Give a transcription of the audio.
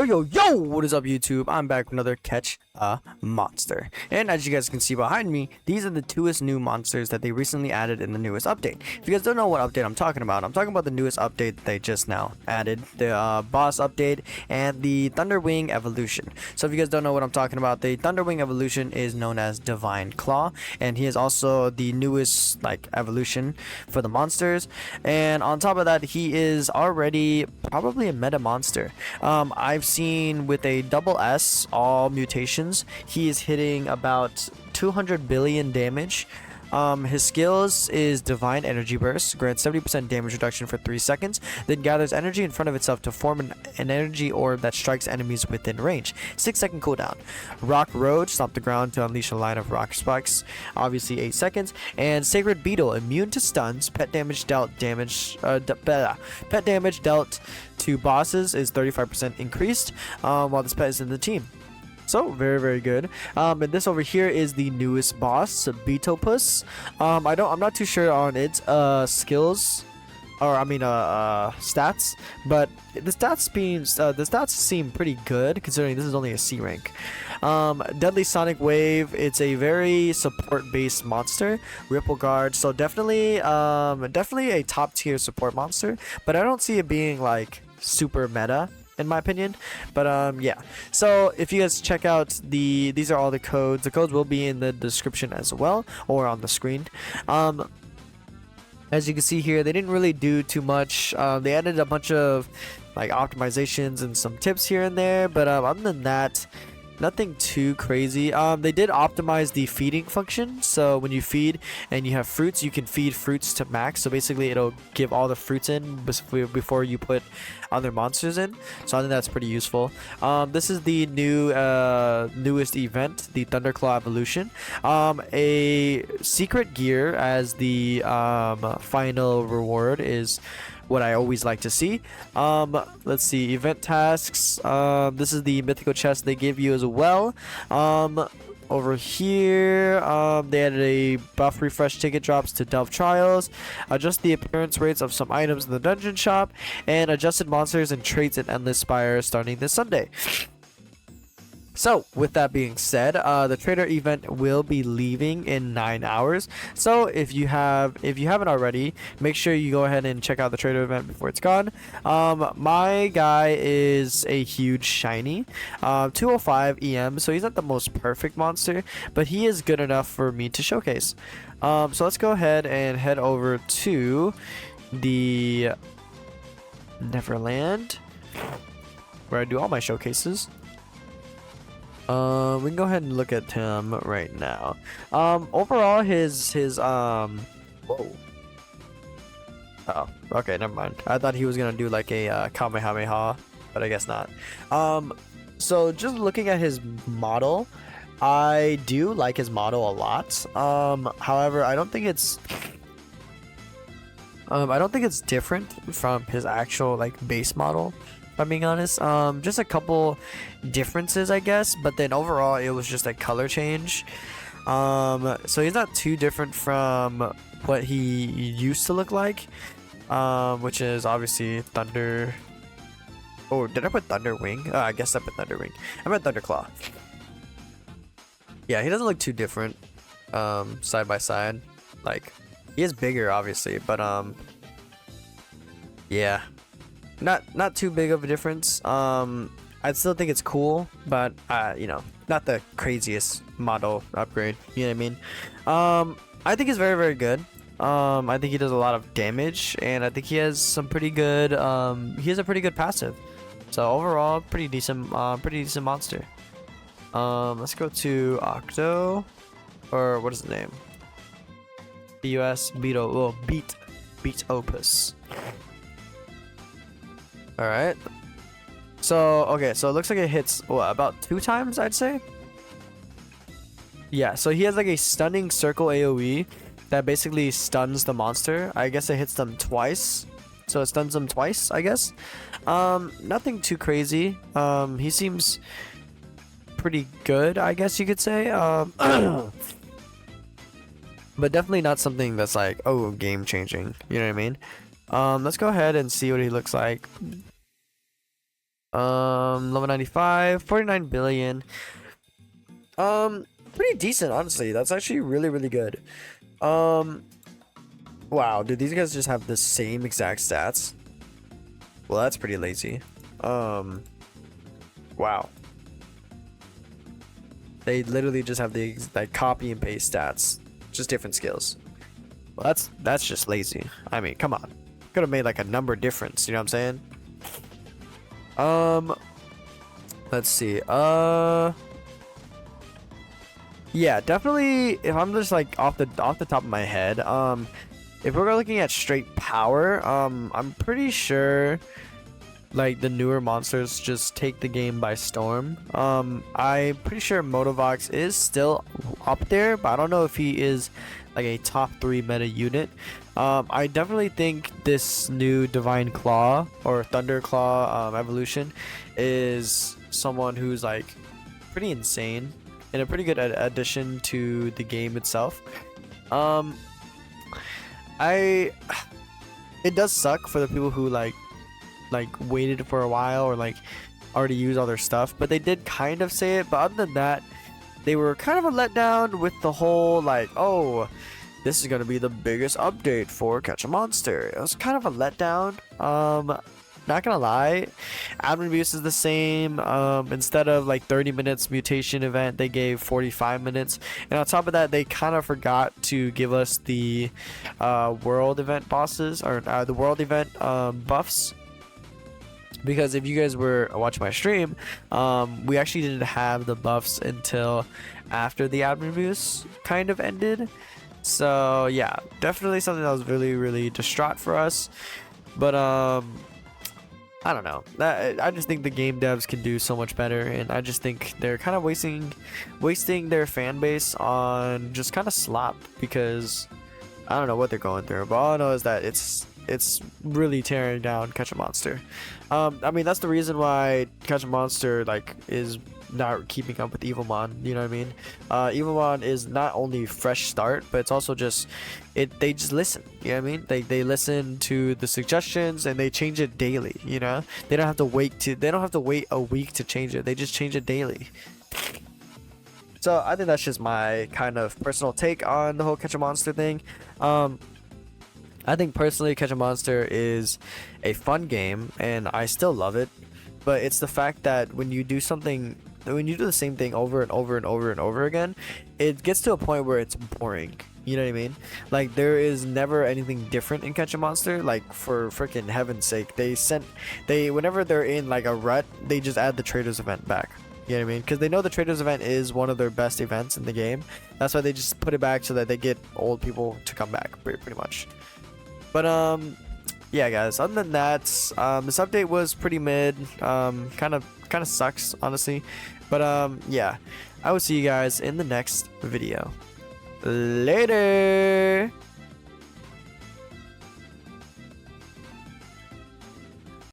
Yo, what is up YouTube? I'm back with another Catch a Monster. And as you guys can see behind me, these are the newest new monsters that they recently added in the newest update. If you guys don't know what update I'm talking about the newest update they just now added. The boss update and the Thunderwing evolution. So if you guys don't know what I'm talking about, the Thunderwing evolution is known as Divine Claw. And he is also the newest evolution for the monsters. And on top of that, he is already probably a meta monster. I've seen with a double S, all mutations, he is hitting about 200 billion damage. His skills is Divine Energy Burst, grants 70% damage reduction for 3 seconds, then gathers energy in front of itself to form an energy orb that strikes enemies within range. 6-second cooldown. Rock Road, stomp the ground to unleash a line of rock spikes, obviously 8 seconds. And Sacred Beetle, immune to stuns, pet damage dealt to bosses is 35% increased while this pet is in the team. So very good. And this over here is the newest boss, beatopus. I'm not too sure on its skills, or stats, but the stats seem pretty good considering this is only a C rank. Deadly Sonic Wave, it's a very support based monster. Ripple Guard, so definitely a top tier support monster, but I don't see it being like super meta in my opinion. But yeah, so if you guys check out these are all the codes will be in the description as well, or on the screen. As you can see here, they didn't really do too much. They added a bunch of optimizations and some tips here and there, but other than that, nothing too crazy. They did optimize the feeding function, so when you feed and you have fruits, you can feed fruits to max, so basically it'll give all the fruits in before you put other monsters in, so I think that's pretty useful. This is the newest event, the Thunderclaw evolution. A secret gear as the final reward is what I always like to see. Let's see, event tasks. This is the mythical chest they give you as well. Over here, they added a buff refresh ticket drops to Delve Trials, adjust the appearance rates of some items in the dungeon shop, and adjusted monsters and traits in Endless Spire starting this Sunday. So with that being said, the trader event will be leaving in 9 hours. So if you haven't already, make sure you go ahead and check out the trader event before it's gone. My guy is a huge shiny, 205 EM, so he's not the most perfect monster, but he is good enough for me to showcase. So let's go ahead and head over to the Neverland, where I do all my showcases. We can go ahead and look at him right now. Overall, his whoa. Oh, okay, never mind. I thought he was gonna do like a Kamehameha, but I guess not. So just looking at his model, I do like his model a lot. However, I don't think it's different from his actual base model, if I'm being honest. Just a couple differences, I guess, but then overall it was just a color change. So he's not too different from what he used to look like, which is obviously Thunder. Oh, did I put Thunderwing? I guess I put Thunderwing. I meant Thunderclaw. Yeah, he doesn't look too different side by side. He is bigger obviously, but yeah, not too big of a difference. I'd still think it's cool, but not the craziest model upgrade, you know what I mean? I think he's very good. I think he does a lot of damage, and I think he has some pretty good he has a pretty good passive. So overall, pretty decent monster. Let's go to Octo, or what is the name? Beatopus. Alright. So, okay, so it looks like it hits, about 2 times, I'd say? Yeah, so he has a stunning circle AoE that basically stuns the monster. I guess it hits them twice. So it stuns them twice, I guess. Nothing too crazy. He seems pretty good, I guess you could say. But definitely not something that's game changing. You know what I mean? Let's go ahead and see what he looks like. Level 95, 49 billion. Pretty decent, honestly. That's actually really, really good. Wow, dude, these guys just have the same exact stats. Well, that's pretty lazy. Wow. They literally just have the like copy and paste stats, just different skills. Well, that's just lazy. I mean, come on. Could have made like a number difference, you know what I'm saying? Let's see. Yeah, definitely if I'm just like off the top of my head, if we're looking at straight power, I'm pretty sure like the newer monsters just take the game by storm. I'm pretty sure Motovox is still up there, but I don't know if he is like a top 3 meta unit. I definitely think this new Divine Claw or Thunder Claw evolution is someone who's like pretty insane and a pretty good addition to the game itself. It does suck for the people who like waited for a while or like already used all their stuff, but they did kind of say it. But other than that, they were kind of a letdown with the whole like, oh, this is gonna be the biggest update for Catch a Monster. It was kind of a letdown. Not gonna lie, admin abuse is the same. Instead of like 30 minutes mutation event, they gave 45 minutes, and on top of that, they kind of forgot to give us the world event bosses or the world event buffs. Because if you guys were watching my stream, we actually didn't have the buffs until after the admin abuse kind of ended. So yeah, definitely something that was really, really distraught for us. But I don't know. I just think the game devs can do so much better, and I just think they're kind of wasting their fan base on just kind of slop, because I don't know what they're going through. But all I know is that it's really tearing down Catch a Monster. I mean, that's the reason why Catch a Monster like is not keeping up with EVOmon, you know what I mean? EVOmon is not only fresh start, but it's also just they just listen, you know what I mean? They listen to the suggestions and they change it daily, you know? They don't have to wait a week to change it. They just change it daily. So I think that's just my kind of personal take on the whole Catch a Monster thing. I think personally Catch a Monster is a fun game and I still love it, but it's the fact that when you do the same thing over and over and over and over again, it gets to a point where it's boring. You know what I mean? Like, there is never anything different in Catch a Monster. Like, for freaking heaven's sake, whenever they're in like a rut, they just add the Traders event back. You know what I mean? Because they know the Traders event is one of their best events in the game. That's why they just put it back so that they get old people to come back, pretty much. But yeah, guys, other than that, this update was pretty mid. Kind of sucks, honestly. But yeah, I will see you guys in the next video. Later.